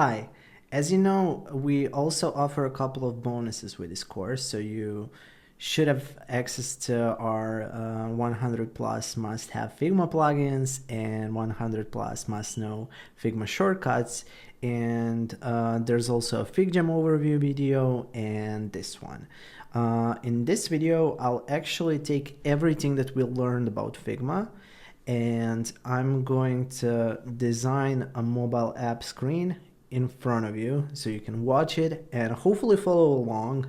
Hi, as you know, we also offer a couple of bonuses with this course, so you should have access to our 100 plus must-have Figma plugins and 100 plus must-know Figma shortcuts, and there's also a FigJam overview video and this one. In this video, I'll actually take everything that we learned about Figma and I'm going to design a mobile app screen in front of you so you can watch it and hopefully follow along.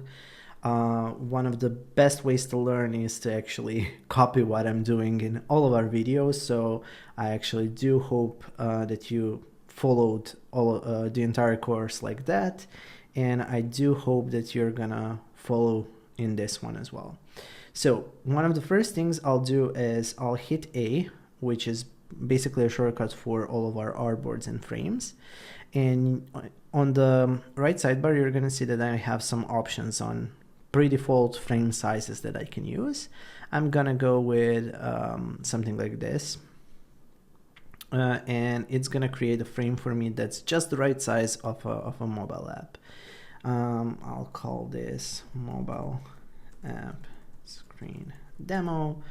One of the best ways to learn is to actually copy what I'm doing in all of our videos, so I actually do hope that you followed all the entire course like that, and I do hope that you're gonna follow in this one as well. So one of the first things I'll do is I'll hit A, which is basically a shortcut for all of our artboards and frames. And on the right sidebar, you're going to see that I have some options on pre-default frame sizes that I can use. I'm going to go with something like this. And it's going to create a frame for me that's just the right size of a mobile app. I'll call this mobile app screen demo,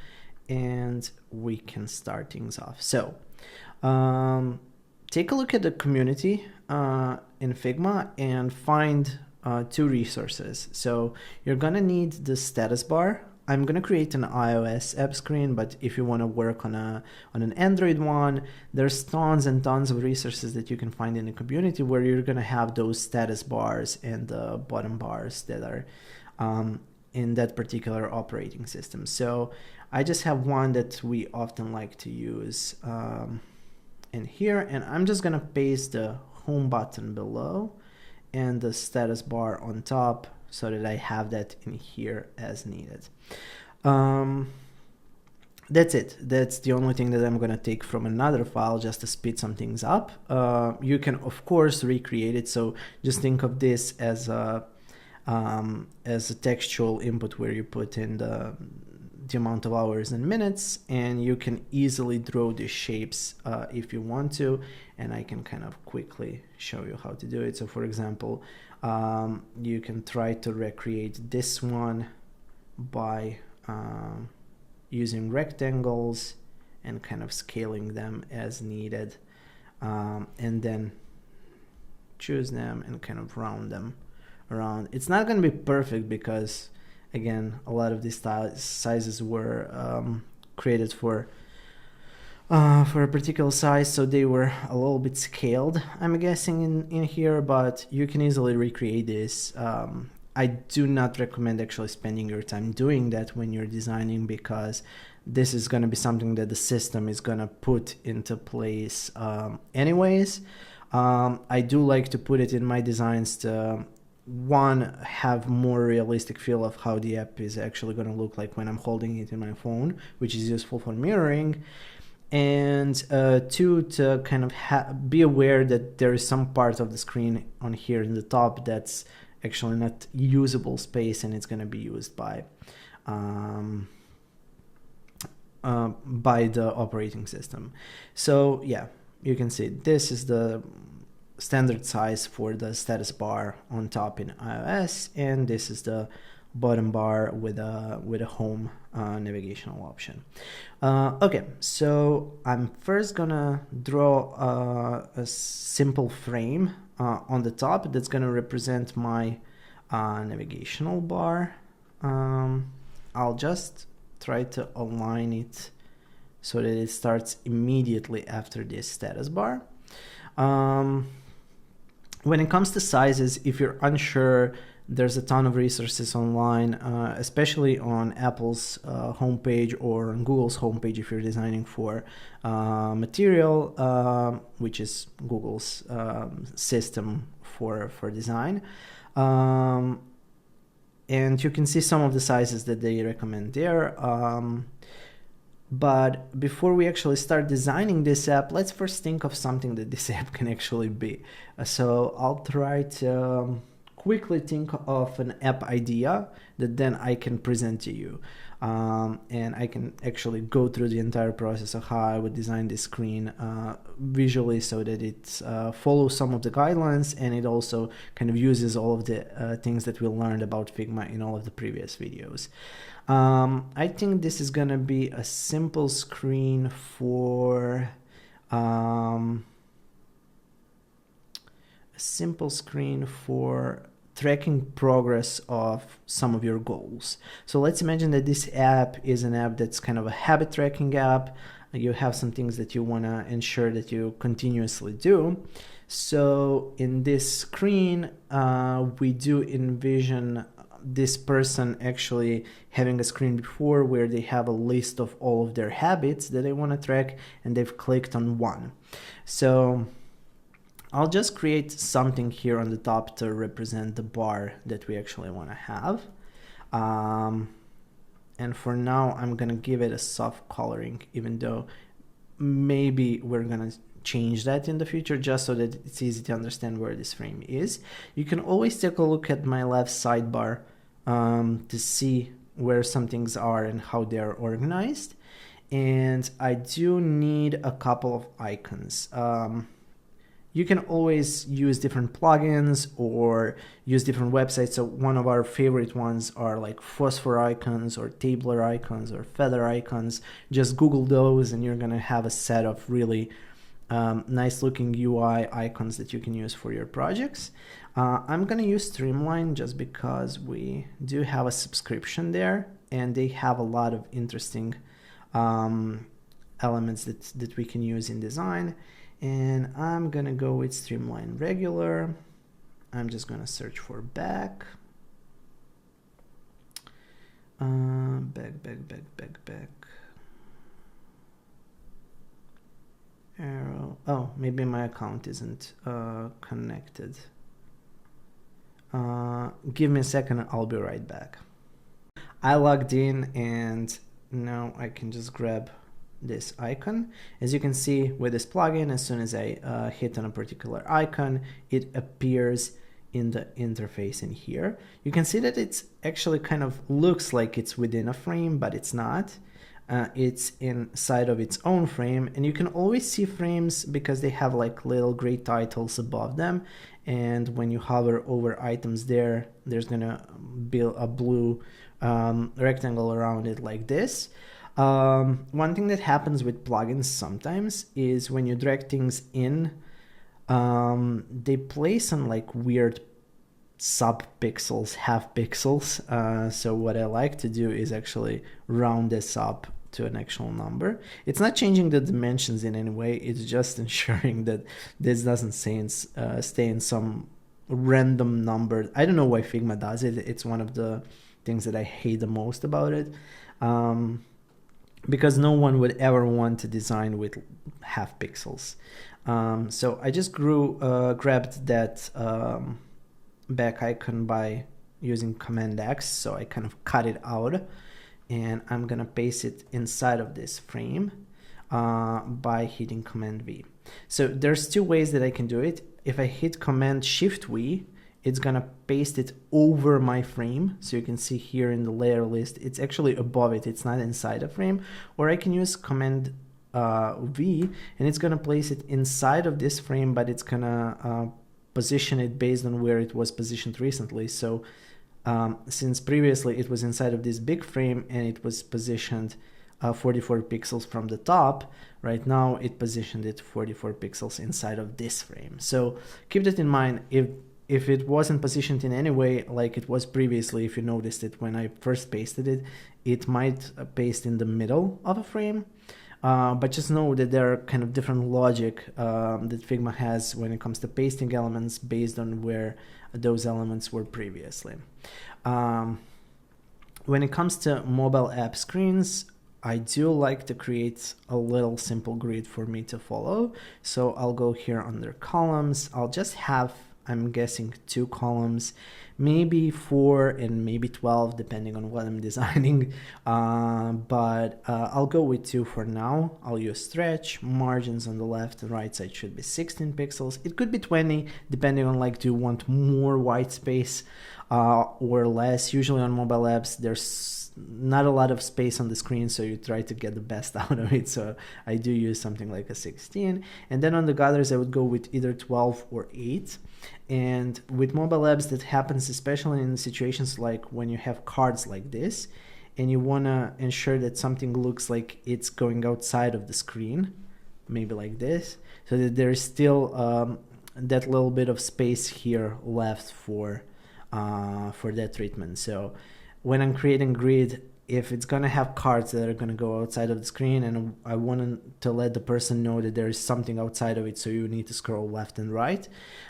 and we can start things off. So take a look at the community in Figma and find two resources. So you're gonna need the status bar. I'm gonna create an iOS app screen, but if you want to work on an Android one, there's tons and tons of resources that you can find in the community where you're gonna have those status bars and the bottom bars that are in that particular operating system. So I just have one that we often like to use in here, and I'm just gonna paste the home button below and the status bar on top so that I have that in here as needed. That's it. That's the only thing that I'm gonna take from another file just to speed some things up. You can of course recreate it, so just think of this as a textual input where you put in the amount of hours and minutes, and you can easily draw the shapes if you want to, and I can kind of quickly show you how to do it. So for example, you can try to recreate this one by using rectangles and kind of scaling them as needed, and then choose them and kind of round them around. It's not going to be perfect because again, a lot of these sizes were created for a particular size, so they were a little bit scaled, I'm guessing, in here, but you can easily recreate this. I do not recommend actually spending your time doing that when you're designing, because this is going to be something that the system is going to put into place anyways. I do like to put it in my designs to have more realistic feel of how the app is actually going to look like when I'm holding it in my phone, which is useful for mirroring, and two, to kind of be aware that there is some part of the screen on here in the top that's actually not usable space, and it's going to be used by the operating system. So yeah, you can see this is the standard size for the status bar on top in iOS, and this is the bottom bar with a home navigational option. Okay, so I'm first gonna draw a simple frame on the top that's gonna represent my navigational bar. I'll just try to align it so that it starts immediately after this status bar. When it comes to sizes, if you're unsure, there's a ton of resources online, especially on Apple's homepage or on Google's homepage if you're designing for Material, which is Google's system for design. And you can see some of the sizes that they recommend there. But before we actually start designing this app, let's first think of something that this app can actually be. So I'll try to quickly think of an app idea that then I can present to you. And I can actually go through the entire process of how I would design this screen visually so that it follows some of the guidelines, and it also kind of uses all of the things that we learned about Figma in all of the previous videos. I think this is gonna be a simple screen for tracking progress of some of your goals. So let's imagine that this app is an app that's kind of a habit tracking app. You have some things that you want to ensure that you continuously do. So in this screen, we do envision this person actually having a screen before where they have a list of all of their habits that they want to track, and they've clicked on one. So I'll just create something here on the top to represent the bar that we actually want to have. And for now, I'm going to give it a soft coloring, even though maybe we're going to change that in the future just so that it's easy to understand where this frame is. You can always take a look at my left sidebar to see where some things are and how they're organized. And I do need a couple of icons. You can always use different plugins or use different websites. So one of our favorite ones are like phosphor icons or tabler icons or feather icons. Just Google those and you're going to have a set of really nice looking UI icons that you can use for your projects. I'm going to use Streamline just because we do have a subscription there and they have a lot of interesting elements that we can use in design. And I'm gonna go with Streamline regular. I'm just gonna search for back. Back. Arrow. Oh, maybe my account isn't connected. Give me a second, I'll be right back. I logged in and now I can just grab this icon. As you can see with this plugin, as soon as I hit on a particular icon, it appears in the interface in here. You can see that it's actually kind of looks like it's within a frame, but it's not. It's inside of its own frame, and you can always see frames because they have like little gray titles above them, and when you hover over items there's gonna be a blue rectangle around it like this. One thing that happens with plugins sometimes is when you drag things in, they place on like weird sub pixels, half pixels. So what I like to do is actually round this up to an actual number. It's not changing the dimensions in any way. It's just ensuring that this doesn't stay in some random number. I don't know why Figma does it. It's one of the things that I hate the most about it. Because no one would ever want to design with half pixels. So I just grabbed that back icon by using Command X. So I kind of cut it out and I'm gonna paste it inside of this frame by hitting Command V. So there's two ways that I can do it. If I hit Command Shift V, it's gonna paste it over my frame. So you can see here in the layer list, it's actually above it. It's not inside a frame. Or I can use Command V and it's gonna place it inside of this frame, but it's gonna position it based on where it was positioned recently. So since previously it was inside of this big frame and it was positioned 44 pixels from the top, right now it positioned it 44 pixels inside of this frame. So keep that in mind. If it wasn't positioned in any way like it was previously, if you noticed it when I first pasted it, it might paste in the middle of a frame. But just know that there are kind of different logic that Figma has when it comes to pasting elements based on where those elements were previously. When it comes to mobile app screens, I do like to create a little simple grid for me to follow. So I'll go here under columns. I'll just have I'm guessing 2 columns, maybe 4 and maybe 12 depending on what I'm designing, but I'll go with 2 for now. I'll use stretch. Margins on the left and right side should be 16 pixels. It could be 20 depending on, like, do you want more white space or less. Usually on mobile apps there's not a lot of space on the screen, so you try to get the best out of it, so I do use something like a 16. And then on the gutters I would go with either 12 or 8. And with mobile apps that happens especially in situations like when you have cards like this and you want to ensure that something looks like it's going outside of the screen, maybe like this, so that there's still that little bit of space here left for that treatment. So when I'm creating grid, if it's going to have cards that are going to go outside of the screen and I want to let the person know that there is something outside of it, so you need to scroll left and right,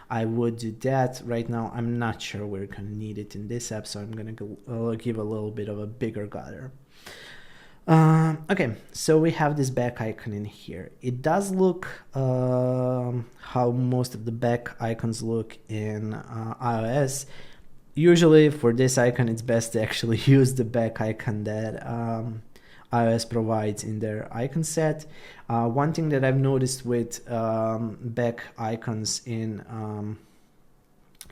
I would do that. Right now I'm not sure we're going to need it in this app, so I'm going to give a little bit of a bigger gutter. Okay, so we have this back icon in here. It does look how most of the back icons look in iOS. Usually for this icon it's best to actually use the back icon that iOS provides in their icon set. One thing that I've noticed with back icons in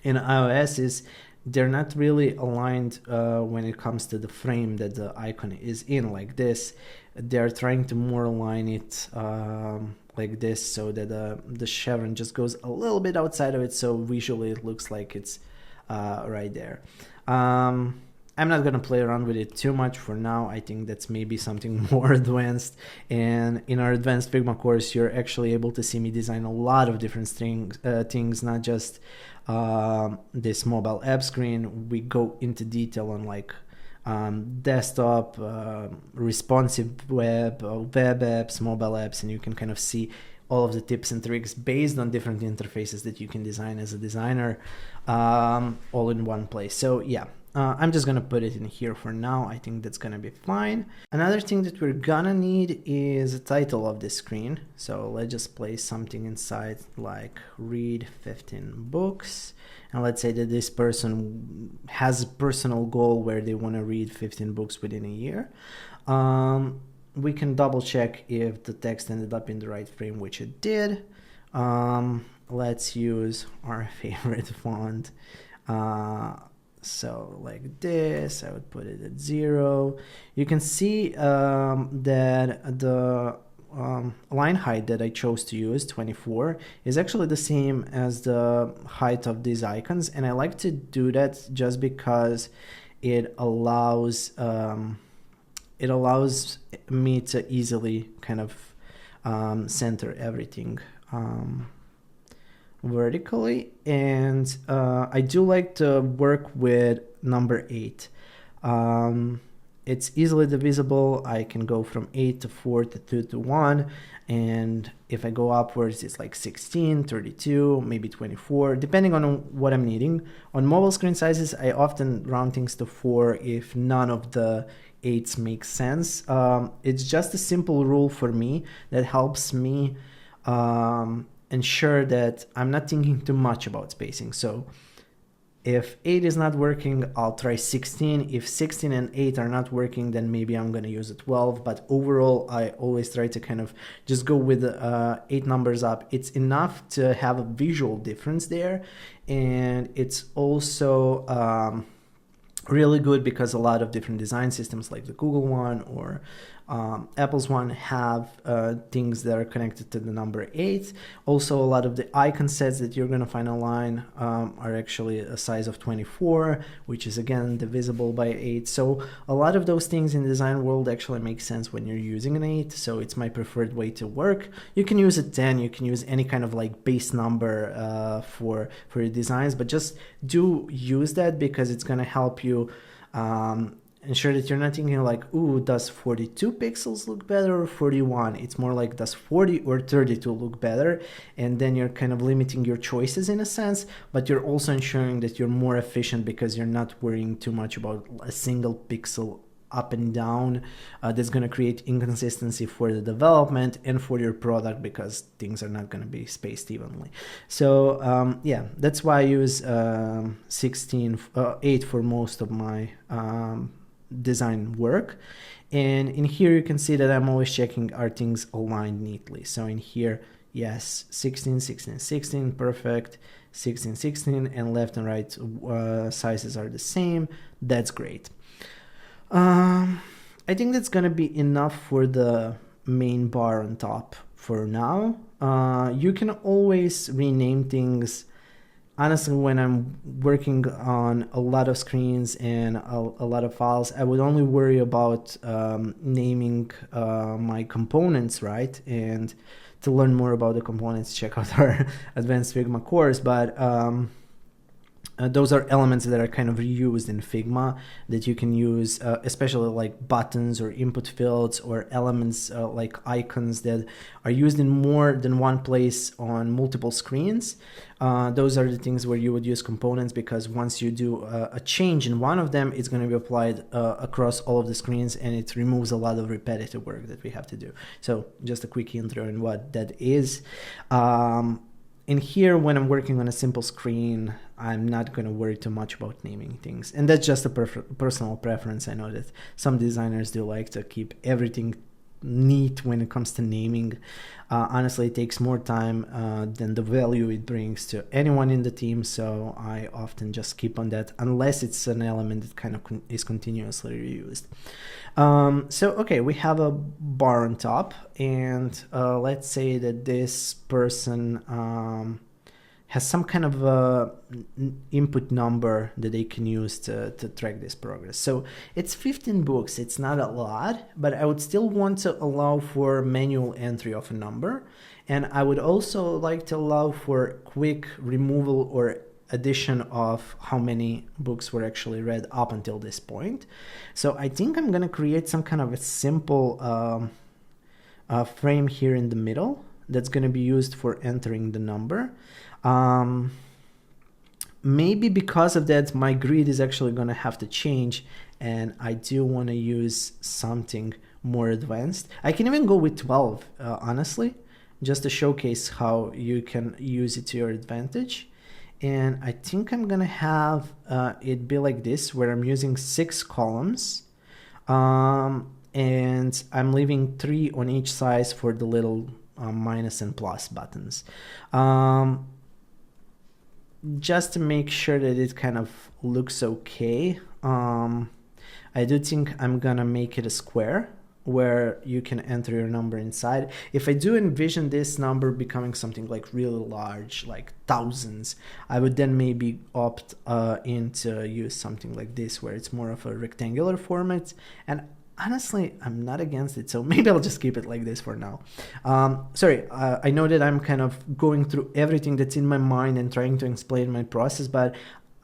iOS is they're not really aligned when it comes to the frame that the icon is in, like this. They're trying to more align it like this, so that the chevron just goes a little bit outside of it, so visually it looks like it's right there. I'm not gonna play around with it too much for now. I think that's maybe something more advanced, and in our advanced Figma course you're actually able to see me design a lot of different things, not just this mobile app screen. We go into detail on like desktop, responsive web, web apps, mobile apps, and you can kind of see all of the tips and tricks based on different interfaces that you can design as a designer, all in one place. So yeah, I'm just gonna put it in here for now. I think that's gonna be fine. Another thing that we're gonna need is a title of this screen. So let's just place something inside like read 15 books. And let's say that this person has a personal goal where they wanna read 15 books within a year. We can double check if the text ended up in the right frame, which it did. Let's use our favorite font. So like this, I would put it at 0. You can see that the line height that I chose to use, 24, is actually the same as the height of these icons. And I like to do that just because it allows me to easily kind of center everything vertically. And I do like to work with number 8. It's easily divisible. I can go from 8 to 4 to 2 to 1, and if I go upwards it's like 16, 32, maybe 24, depending on what I'm needing. On mobile screen sizes I often round things to 4 if none of the 8s make sense. It's just a simple rule for me that helps me ensure that I'm not thinking too much about spacing. So if 8 is not working, I'll try 16. If 16 and 8 are not working, then maybe I'm going to use a 12. But overall, I always try to kind of just go with 8 numbers up. It's enough to have a visual difference there. And it's also really good because a lot of different design systems like the Google one or Apple's one have things that are connected to the number 8. Also, a lot of the icon sets that you're going to find online are actually a size of 24, which is again divisible by 8. So a lot of those things in the design world actually make sense when you're using an 8. So it's my preferred way to work. You can use a 10, you can use any kind of like base number for your designs, but just do use that because it's going to help you ensure that you're not thinking like, ooh, does 42 pixels look better or 41? It's more like, does 40 or 32 look better? And then you're kind of limiting your choices in a sense, but you're also ensuring that you're more efficient because you're not worrying too much about a single pixel up and down, that's going to create inconsistency for the development and for your product, because things are not going to be spaced evenly. So yeah, that's why I use 8 for most of my design work. And in here you can see that I'm always checking, are things aligned neatly. So in here, yes, 16, 16, 16, perfect, 16, 16, and left and right sizes are the same. That's great. I think that's gonna be enough for the main bar on top for now. You can always rename things. Honestly, when I'm working on a lot of screens and a lot of files, I would only worry about naming my components, right? And to learn more about the components, check out our Advanced Figma course. But those are elements that are kind of reused in Figma that you can use, especially like buttons or input fields or elements like icons that are used in more than one place on multiple screens. Those are the things where you would use components, because once you do a change in one of them, it's going to be applied across all of the screens, and it removes a lot of repetitive work that we have to do. So just a quick intro on what that is. In here, when I'm working on a simple screen, I'm not going to worry too much about naming things. And that's just a personal preference. I know that some designers do like to keep everything neat when it comes to naming. Honestly, it takes more time than the value it brings to anyone in the team. So I often just keep on that, unless it's an element that kind of is continuously reused. So, okay, we have a bar on top, and let's say that this person has some kind of input number that they can use to track this progress. So it's 15 books. It's not a lot, but I would still want to allow for manual entry of a number. And I would also like to allow for quick removal or addition of how many books were actually read up until this point. So I think I'm going to create some kind of a simple frame here in the middle that's going to be used for entering the number. Maybe because of that, my grid is actually going to have to change, and I do want to use something more advanced. I can even go with 12, honestly, just to showcase how you can use it to your advantage. And I think I'm going to have it be like this, where I'm using 6 columns, and I'm leaving 3 on each side for the little minus and plus buttons. Just to make sure that it kind of looks okay, I do think I'm gonna make it a square where you can enter your number inside. If I do envision this number becoming something like really large, like thousands, I would then maybe opt into use something like this, where it's more of a rectangular format. And honestly, I'm not against it, so maybe I'll just keep it like this for now. Sorry, I know that I'm kind of going through everything that's in my mind and trying to explain my process, but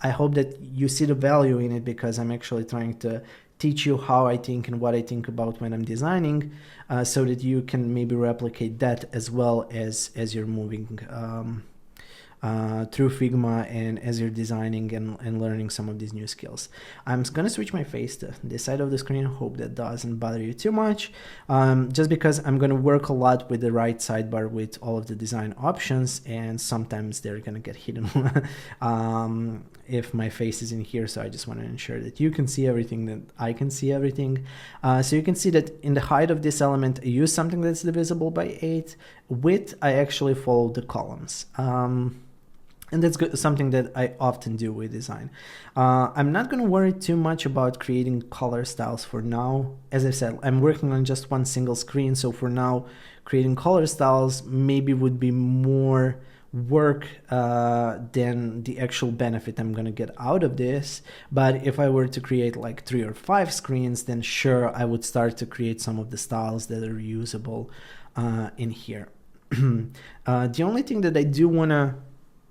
I hope that you see the value in it, because I'm actually trying to teach you how I think and what I think about when I'm designing, so that you can maybe replicate that as well as you're moving through Figma and as you're designing and learning some of these new skills. I'm going to switch my face to this side of the screen. Hope that doesn't bother you too much, just because I'm going to work a lot with the right sidebar with all of the design options, and sometimes they're going to get hidden if my face is in here. So I just want to ensure that you can see everything, that I can see everything. So you can see that in the height of this element, I use something that's divisible by 8. Width, I actually follow the columns. And that's something that I often do with design. I'm not going to worry too much about creating color styles for now. As I said, I'm working on just one single screen. So for now, creating color styles maybe would be more work than the actual benefit I'm going to get out of this. But if I were to create like 3 or 5 screens, then sure, I would start to create some of the styles that are usable in here. The only thing that I do want to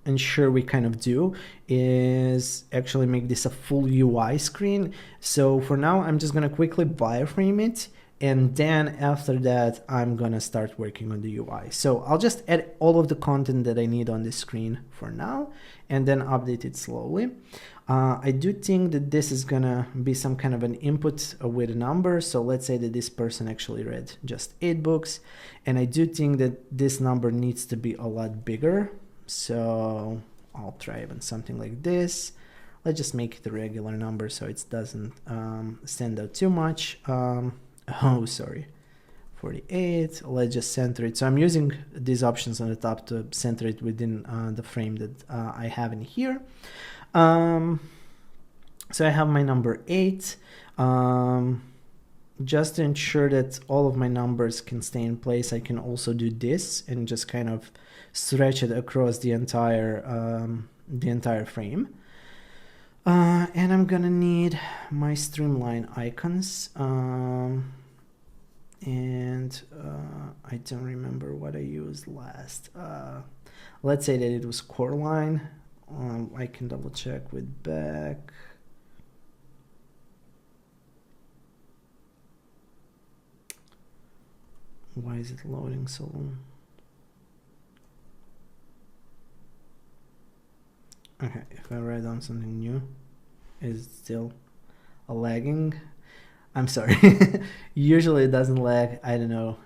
ensure we kind of do is actually make this a full UI screen. So for now, I'm just going to quickly wireframe it And then after that, I'm gonna start working on the UI. So I'll just add all of the content that I need on the screen for now, and then update it slowly. I do think that this is gonna be some kind of an input with a number. So let's say that this person actually read just 8 books. And I do think that this number needs to be a lot bigger. So I'll try even something like this. Let's just make it a regular number so it doesn't stand out too much. Oh, sorry, 48. Let's just center it. So I'm using these options on the top to center it within the frame that I have in here. So I have my number 8. Just to ensure that all of my numbers can stay in place, I can also do this and just kind of stretch it across the entire frame. And I'm gonna need my streamline icons. And I don't remember what I used last. Let's say that it was Coreline. I can double check with Beck. Why is it loading so long? Okay, if I write down something new, is it still lagging? I'm sorry. Usually it doesn't lag. I don't know.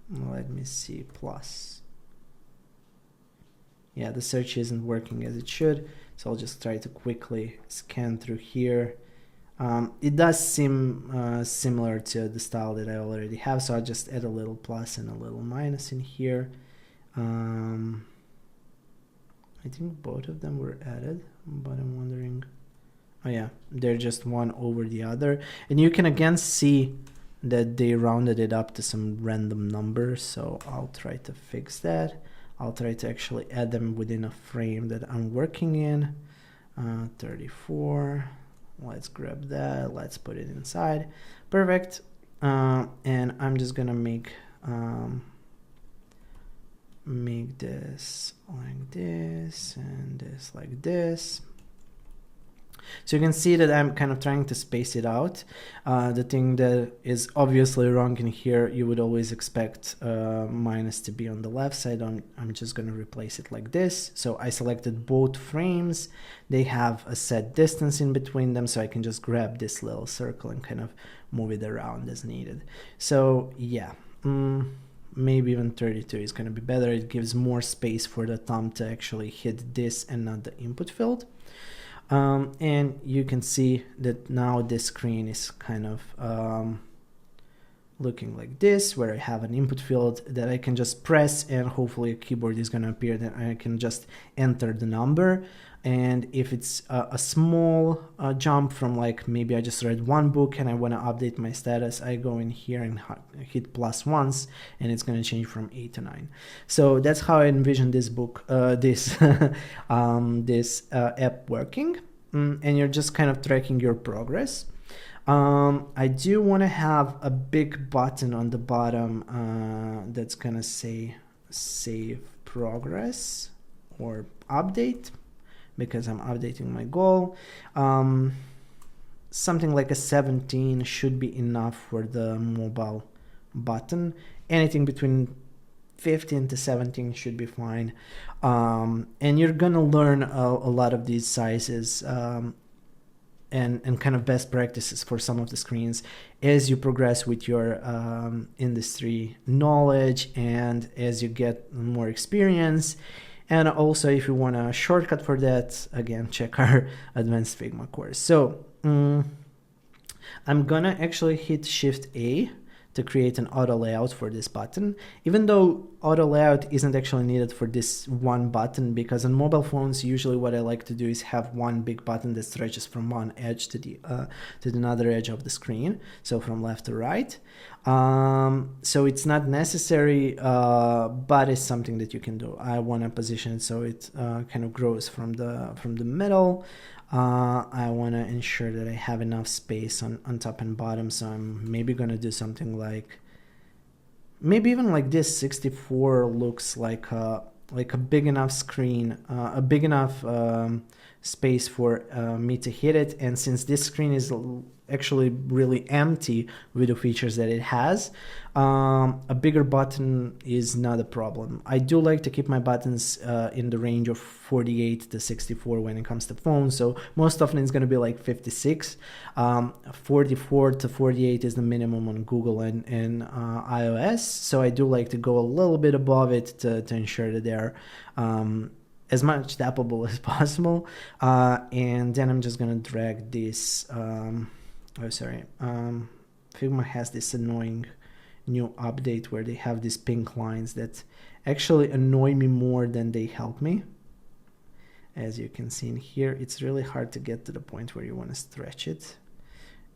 Let me see. Plus. Yeah, the search isn't working as it should. So I'll just try to quickly scan through here. It does seem similar to the style that I already have. So I'll just add a little plus and a little minus in here. I think both of them were added, but I'm wondering. Oh yeah, they're just one over the other. And you can again see that they rounded it up to some random number. So I'll try to fix that. I'll try to actually add them within a frame that I'm working in. 34. Let's grab that. Let's put it inside. Perfect. And I'm just gonna make this like this and this like this. So you can see that I'm kind of trying to space it out. The thing that is obviously wrong in here, you would always expect minus to be on the left side. I'm just going to replace it like this. So I selected both frames. They have a set distance in between them, so I can just grab this little circle and kind of move it around as needed. So yeah, maybe even 32 is going to be better. It gives more space for the thumb to actually hit this and not the input field. And you can see that now this screen is kind of looking like this, where I have an input field that I can just press and hopefully a keyboard is going to appear. Then I can just enter the number. And if it's a small jump from, like, maybe I just read 1 book and I want to update my status, I go in here and hit plus once, and it's going to change from 8 to 9. So that's how I envision this book, this app working. And you're just kind of tracking your progress. I do want to have a big button on the bottom that's going to say save progress or update, because I'm updating my goal. Something like a 17 should be enough for the mobile button. Anything between 15 to 17 should be fine. And you're gonna learn a lot of these sizes and kind of best practices for some of the screens as you progress with your industry knowledge and as you get more experience. And also, if you want a shortcut for that, again, check our Advanced Figma course. So I'm gonna actually hit Shift A to create an auto layout for this button, even though auto layout isn't actually needed for this one button, because on mobile phones, usually what I like to do is have one big button that stretches from one edge to the another edge of the screen, so from left to right. So it's not necessary, but it's something that you can do. I want to position it so it kind of grows from the middle. I want to ensure that I have enough space on top and bottom, so I'm maybe going to do something like, maybe even like this. 64 looks like a big enough screen, a big enough space for me to hit it. And since this screen is actually really empty with the features that it has. A bigger button is not a problem. I do like to keep my buttons in the range of 48 to 64 when it comes to phones, so most often it's going to be like 56. 44 to 48 is the minimum on Google and iOS, so I do like to go a little bit above it to ensure that they're as much tappable as possible. And then I'm just going to drag this. Figma has this annoying new update where they have these pink lines that actually annoy me more than they help me. As you can see in here, it's really hard to get to the point where you want to stretch it.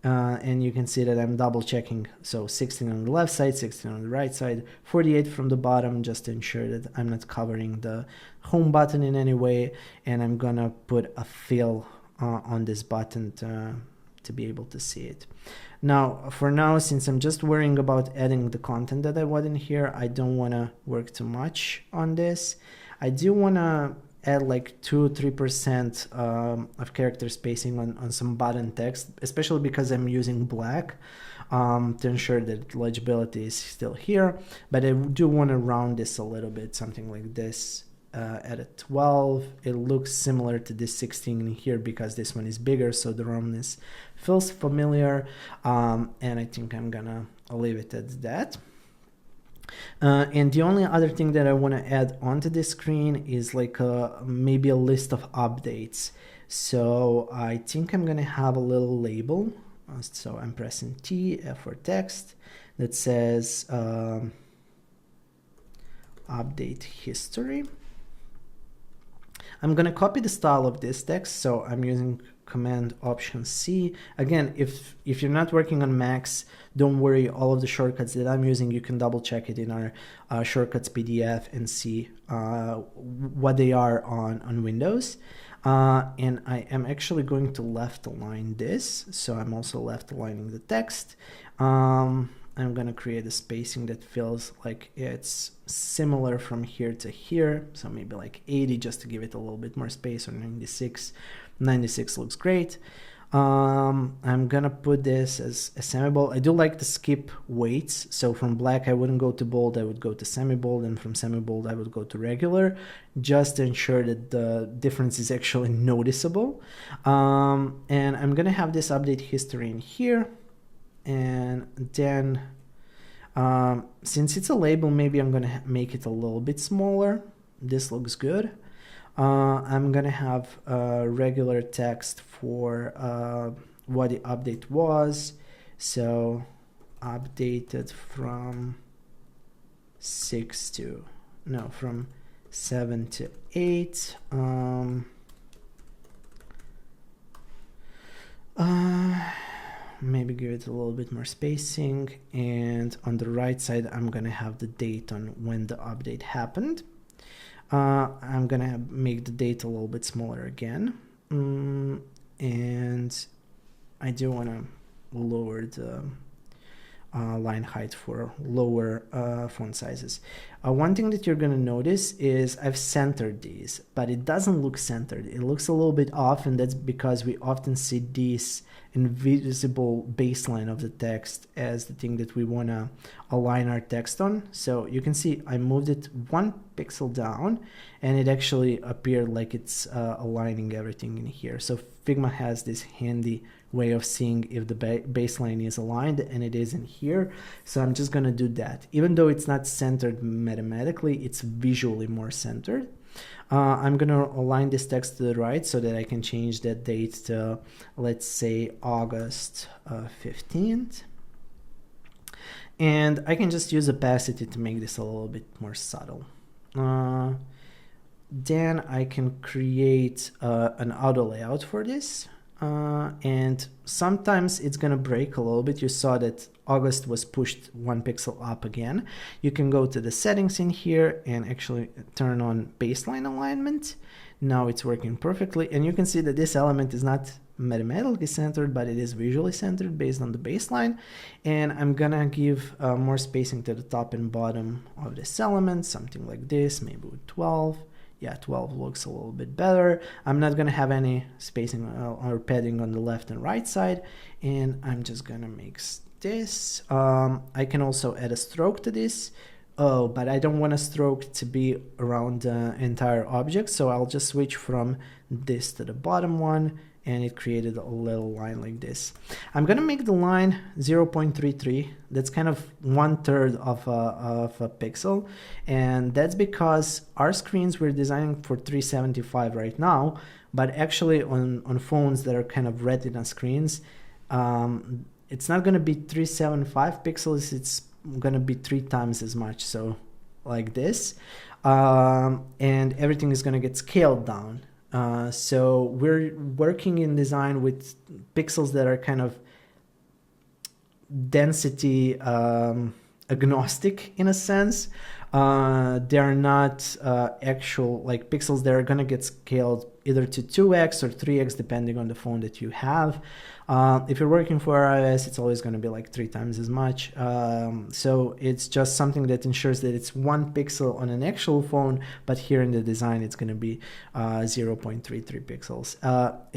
And you can see that I'm double checking. So 16 on the left side, 16 on the right side, 48 from the bottom, just to ensure that I'm not covering the home button in any way. And I'm gonna put a fill on this button to be able to see it. Now, for now, since I'm just worrying about adding the content that I want in here, I don't wanna work too much on this. I do wanna add like 2-3% of character spacing on some button text, especially because I'm using black to ensure that legibility is still here. But I do want to round this a little bit, something like this at a 12. It looks similar to this 16 in here because this one is bigger, so the roundness feels familiar. And I think I'm gonna leave it at that. And the only other thing that I want to add onto this screen is like maybe a list of updates. So I think I'm going to have a little label. So I'm pressing T, F for text, that says update history. I'm going to copy the style of this text, so I'm using Command Option C. Again, if you're not working on Macs, don't worry, all of the shortcuts that I'm using, you can double check it in our shortcuts PDF and see what they are on Windows. And I am actually going to left align this, so I'm also left aligning the text. I'm going to create a spacing that feels like it's similar from here to here, so maybe like 80 just to give it a little bit more space, or 96. 96 looks great. I'm gonna put this as a semi-bold. I do like to skip weights, so from black I wouldn't go to bold, I would go to semi-bold, and from semi-bold I would go to regular, just to ensure that the difference is actually noticeable. And I'm gonna have this update history in here, and then since it's a label, maybe I'm gonna make it a little bit smaller. This looks good. I'm gonna have regular text for what the update was. So updated from 7 to 8. Maybe give it a little bit more spacing, and on the right side I'm gonna have the date on when the update happened. I'm gonna make the date a little bit smaller again, and I do want to lower the line height for lower font sizes. One thing that you're gonna notice is I've centered these, but it doesn't look centered. It looks a little bit off, and that's because we often see this invisible baseline of the text as the thing that we want to align our text on. So you can see I moved it 1 pixel down, and it actually appeared like it's aligning everything in here. So Figma has this handy way of seeing if the baseline is aligned, and it is in here. So I'm just going to do that. Even though it's not centered mathematically, it's visually more centered. I'm going to align this text to the right so that I can change that date to, let's say, August 15th. And I can just use opacity to make this a little bit more subtle. Then I can create an auto layout for this. And sometimes it's going to break a little bit. You saw that August was pushed 1 pixel up again. You can go to the settings in here and actually turn on baseline alignment. Now it's working perfectly, and you can see that this element is not mathematically centered, but it is visually centered based on the baseline. And I'm gonna give more spacing to the top and bottom of this element, something like this, maybe with 12. yeah, 12 looks a little bit better. I'm not gonna have any spacing or padding on the left and right side, and I'm just gonna make this. I can also add a stroke to this. Oh, but I don't want a stroke to be around the entire object, so I'll just switch from this to the bottom one, and it created a little line like this. I'm gonna make the line 0.33. That's kind of 1/3 of a pixel, and that's because our screens we're designing for 375 right now, but actually on phones that are kind of Retina screens, it's not gonna be 375 pixels. It's gonna be 3 times as much, so like this, and everything is gonna get scaled down. So we're working in design with pixels that are kind of density agnostic in a sense. They're not actual like pixels that are gonna get scaled either to 2x or 3x depending on the phone that you have. If you're working for iOS, it's always going to be like 3 times as much. So it's just something that ensures that it's 1 pixel on an actual phone, but here in the design, it's going to be 0.33 pixels.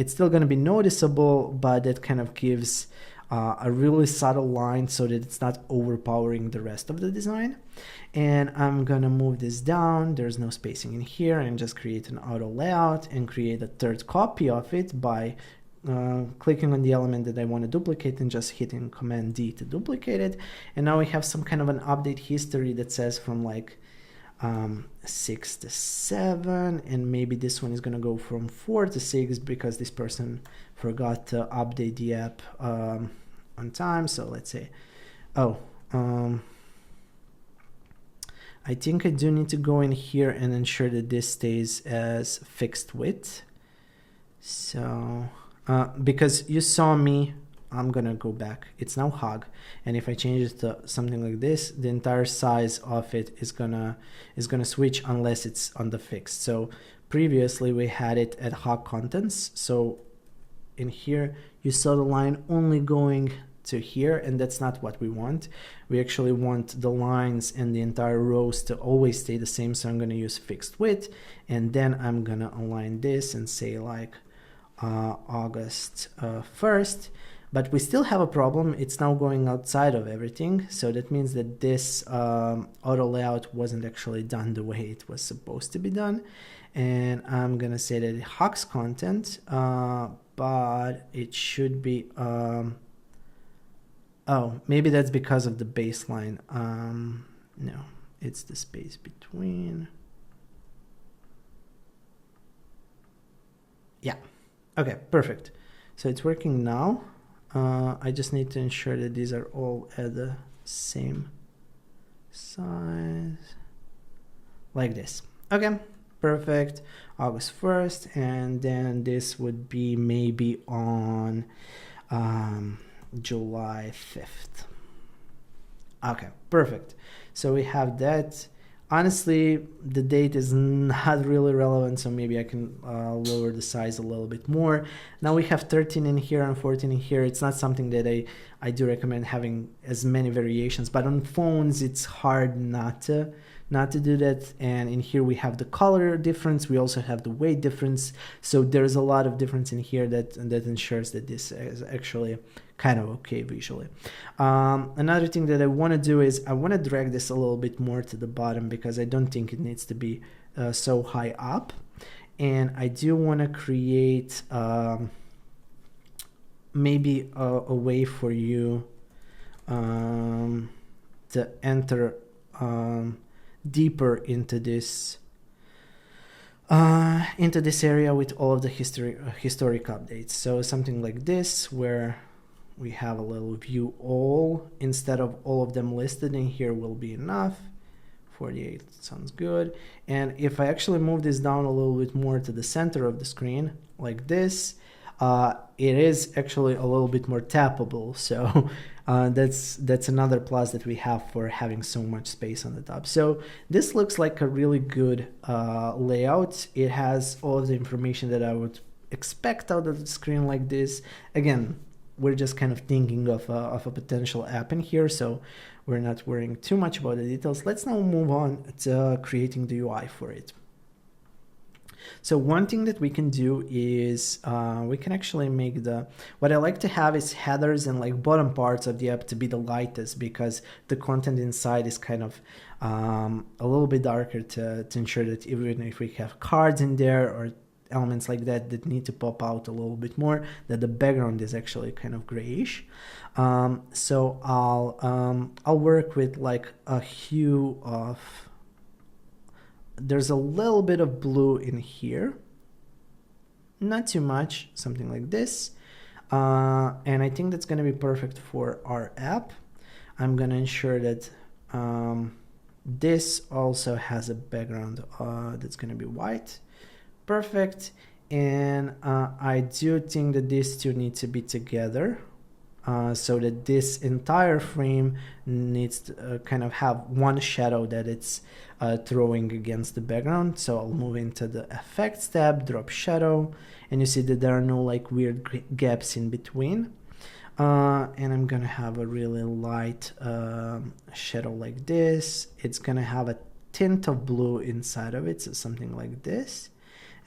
It's still going to be noticeable, but it kind of gives a really subtle line so that it's not overpowering the rest of the design. And I'm gonna move this down. There's no spacing in here, and just create an auto layout and create a third copy of it by clicking on the element that I want to duplicate and just hitting Command D to duplicate it. And now we have some kind of an update history that says from like 6 to 7, and maybe this one is going to go from 4 to 6 because this person forgot to update the app on time. So let's say, I think I do need to go in here and ensure that this stays as fixed width. So because you saw me, I'm gonna go back. It's now hug, and if I change it to something like this, the entire size of it is gonna switch unless it's on the fixed. So previously we had it at hug contents. So in here you saw the line only going to here, and that's not what we want. We actually want the lines and the entire rows to always stay the same. So I'm gonna use fixed width, and then I'm gonna align this and say like August 1st. But we still have a problem. It's now going outside of everything. So that means that this auto layout wasn't actually done the way it was supposed to be done. And I'm gonna say that it hugs content, but it should be, oh, maybe that's because of the baseline. No, it's the space between. Yeah, okay, perfect. So it's working now. I just need to ensure that these are all at the same size, like this. Okay, perfect. August 1st, and then this would be maybe on July 5th. Okay, perfect. So we have that. Honestly, the date is not really relevant, so maybe I can lower the size a little bit more. Now we have 13 in here and 14 in here. It's not something that I do recommend having as many variations, but on phones it's hard not to do that. And in here we have the color difference, we also have the weight difference, so there's a lot of difference in here that ensures that this is actually kind of okay visually. Another thing that I want to do is I want to drag this a little bit more to the bottom because I don't think it needs to be so high up, and I do want to create maybe a way for you to enter deeper into this area with all of the historic updates. So something like this, where we have a little view all, instead of all of them listed in here will be enough. 48 sounds good. And if I actually move this down a little bit more to the center of the screen like this, it is actually a little bit more tappable. So that's another plus that we have for having so much space on the top. So this looks like a really good layout. It has all of the information that I would expect out of the screen like this. Again, we're just kind of thinking of a potential app in here, so we're not worrying too much about the details. Let's now move on to creating the UI for it. So one thing that we can do is we can actually make what I like to have is headers and like bottom parts of the app to be the lightest, because the content inside is kind of a little bit darker to ensure that even if we have cards in there or elements like that that need to pop out a little bit more, that the background is actually kind of grayish. So I'll work with like a hue of, there's a little bit of blue in here, not too much, something like this. And I think that's going to be perfect for our app. I'm going to ensure that this also has a background that's going to be white. Perfect. And I do think that these two need to be together, so that this entire frame needs to kind of have one shadow that it's throwing against the background. So I'll move into the effects tab, drop shadow, and you see that there are no like weird gaps in between. And I'm gonna have a really light shadow like this. It's gonna have a tint of blue inside of it, so something like this.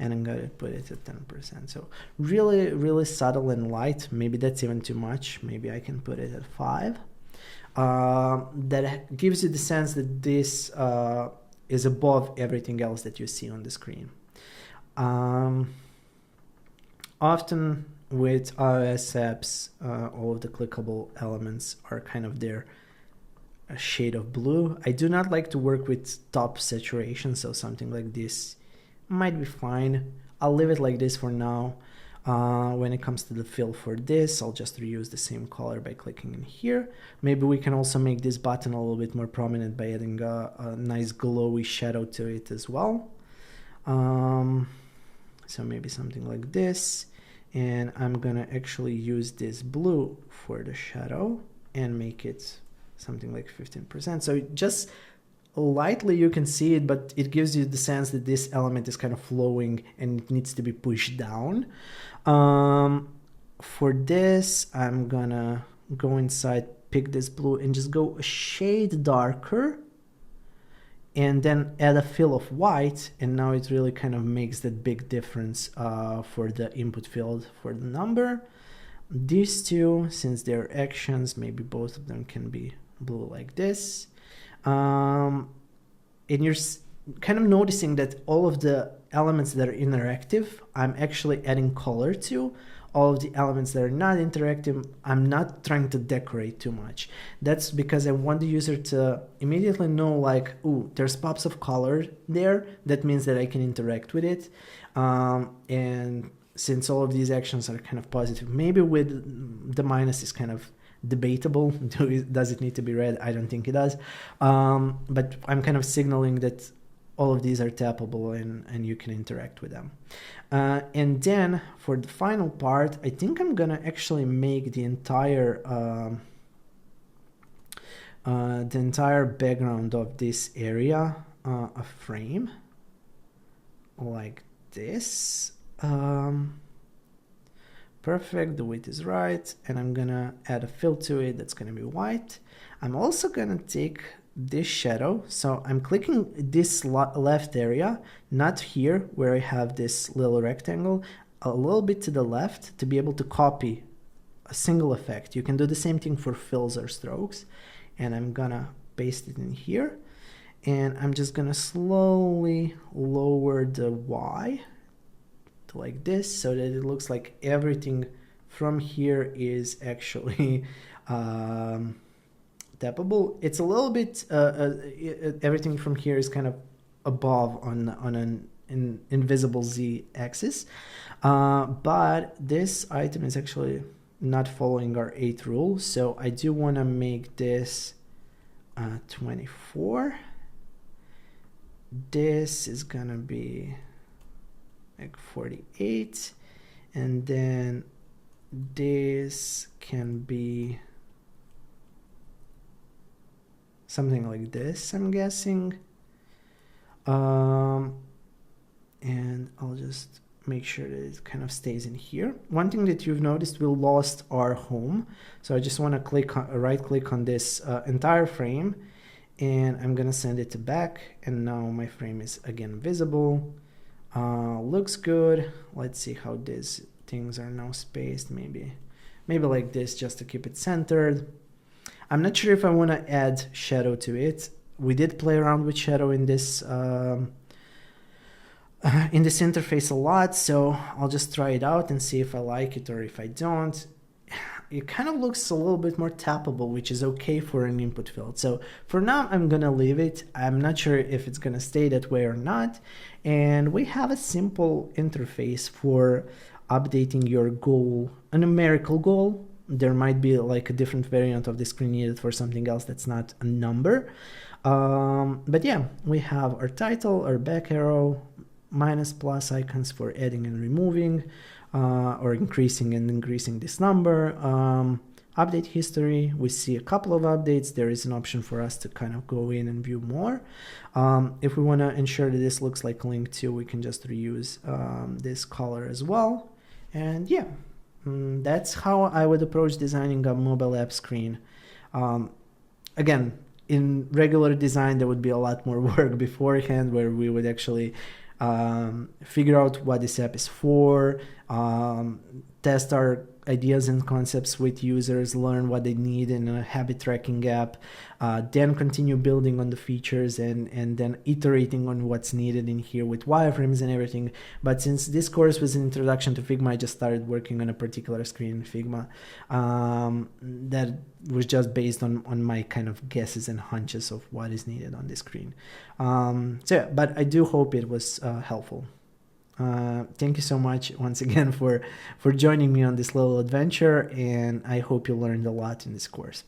And I'm gonna put it at 10%. So really, really subtle and light. Maybe that's even too much. Maybe I can put it at 5. That gives you the sense that this is above everything else that you see on the screen. Often with iOS apps, all of the clickable elements are kind of there, a shade of blue. I do not like to work with top saturation, so something like this might be fine. I'll leave it like this for now. When it comes to the fill for this, I'll just reuse the same color by clicking in here. Maybe we can also make this button a little bit more prominent by adding a nice glowy shadow to it as well. So maybe something like this. And I'm gonna actually use this blue for the shadow and make it something like 15%. So just lightly you can see it, but it gives you the sense that this element is kind of flowing and it needs to be pushed down. For this, I'm gonna go inside, pick this blue and just go a shade darker, and then add a fill of white, and now it really kind of makes that big difference for the input field for the number. These two, since they're actions, maybe both of them can be blue like this. And you're kind of noticing that all of the elements that are interactive, I'm actually adding color to. All of the elements that are not interactive, I'm not trying to decorate too much. That's because I want the user to immediately know like, ooh, there's pops of color there. That means that I can interact with it. And since all of these actions are kind of positive, maybe with the minus is kind of debatable. Does it need to be red? I don't think it does. But I'm kind of signaling that all of these are tappable and you can interact with them. And then for the final part, I think I'm gonna actually make the entire background of this area a frame like this. Perfect, the width is right, and I'm gonna add a fill to it that's gonna be white. I'm also gonna take this shadow, so I'm clicking this left area, not here where I have this little rectangle, a little bit to the left to be able to copy a single effect. You can do the same thing for fills or strokes, and I'm gonna paste it in here, and I'm just gonna slowly lower the Y to like this so that it looks like everything from here is actually tappable. It's a little bit everything from here is kind of above on an invisible Z axis, but this item is actually not following our 8th rule, so I do want to make this 24. This is gonna be like 48, and then this can be something like this, I'm guessing. And I'll just make sure that it kind of stays in here. One thing that you've noticed, we lost our home, so I just want to right click on this entire frame, and I'm gonna send it to back, and now my frame is again visible. Looks good. Let's see how these things are now spaced. Maybe like this, just to keep it centered. I'm not sure if I want to add shadow to it. We did play around with shadow in this interface a lot, so I'll just try it out and see if I like it or if I don't. It kind of looks a little bit more tappable, which is okay for an input field. So for now, I'm gonna leave it. I'm not sure if it's gonna stay that way or not. And we have a simple interface for updating your goal, a numerical goal. There might be like a different variant of the screen needed for something else that's not a number. But yeah, we have our title, our back arrow, minus plus icons for adding and removing, or increasing and increasing this number. Update history, we see a couple of updates. There is an option for us to kind of go in and view more. If we want to ensure that this looks like Link 2, we can just reuse this color as well. And yeah, that's how I would approach designing a mobile app screen. Again, in regular design, there would be a lot more work beforehand, where we would actually figure out what this app is for, test our ideas and concepts with users, learn what they need in a habit tracking app, then continue building on the features and then iterating on what's needed in here with wireframes and everything. But since this course was an introduction to Figma, I just started working on a particular screen in Figma that was just based on my kind of guesses and hunches of what is needed on this screen. So yeah, but I do hope it was helpful. Thank you so much once again for joining me on this little adventure, and I hope you learned a lot in this course.